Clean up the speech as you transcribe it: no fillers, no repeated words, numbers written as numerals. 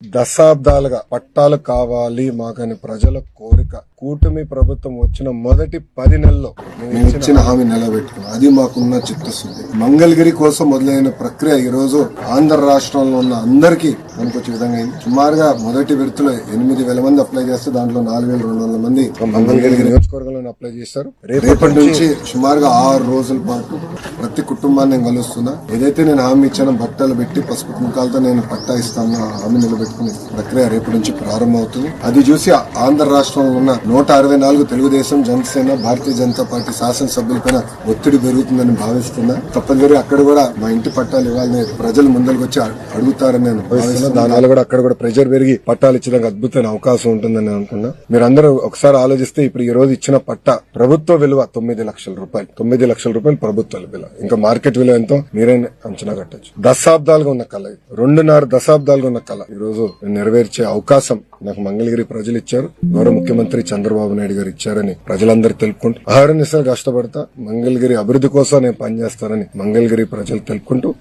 దశాబ్దాలుగా పట్టాలు కావాలి మాకని ప్రజల కోరిక. కూటమి ప్రభుత్వం వచ్చిన మొదటి 10 నెలల్లో మేము ఇచ్చిన హామీ నిలబెట్టుకున్నాం. అది మాకున్న చిత్తశుద్ధి. మంగళగిరి కోసం మొదలైన ప్రక్రియ ఈ రోజు ఆంధ్ర రాష్ట్రంలో ఉన్న అందరికీ పనికొచ్చే విధంగా అయింది. సుమారుగా మొదటి విడతలో 8,000 మంది అప్లై చేస్తే దాంట్లో 4,200 మంది మంగళగిరి నియోజకవర్గంలో అప్లై చేశారు. రేపటి నుంచి సుమారుగా 6 రోజుల పాటు ప్రతి కుటుంబాన్ని నేను కలుస్తున్నా. ఏదైతే నేను హామీ ఇచ్చానో బట్టలు పెట్టి పసుపు కుంకాలతో నేను పట్టా ఇస్తాను హామీ నిలబెట్టుకునే ప్రక్రియ రేపటి నుంచి ప్రారంభమవుతుంది. అది చూసి ఆంధ్ర రాష్ట్రంలో ఉన్న 164 తెలుగుదేశం, జనసేన, భారతీయ జనతా పార్టీ శాసనసభ్యులపైన ఒత్తిడి పెరుగుతుందని భావిస్తున్నా. తప్పనిసరి అక్కడ కూడా మా ఇంటి పట్టాలు ఇవ్వాలని ప్రజలు ముందరికి వచ్చి అడుగుతారని నేను భావిస్తున్నా. దానివల్ల కూడా అక్కడ కూడా ప్రెజర్ పెరిగి పట్టాలు ఇచ్చడానికి అద్భుతమైన అవకాశం ఉంటుందని నేను అనుకున్నా. మీరందరూ ఒకసారి ఆలోచిస్తే ఇప్పుడు ఈ రోజు ఇచ్చిన పట్టా ప్రభుత్వ విలువ 9 లక్షల రూపాయలు. 9 లక్షల రూపాయలు ప్రభుత్వ విలువ. ఇంకా మార్కెట్ విలువ ఎంతో మీరే అంచనా కట్టచ్చు. దశాబ్దాలుగా ఉన్న కళ, 2.5 దశాబ్దాలుగా ఉన్న కళ ఈ రోజు నెరవేర్చే అవకాశం నాకు మంగళగిరి ప్రజలు ఇచ్చారు. గౌరవ ముఖ్యమంత్రి చంద్రబాబు నాయుడు గారు ఇచ్చారని ప్రజలందరూ తెలుపుకుంటూ అహర్నిశలు కష్టపడతా మంగళగిరి అభివృద్ధి కోసం నేను పనిచేస్తానని మంగళగిరి ప్రజలు తెలుపుకుంటూ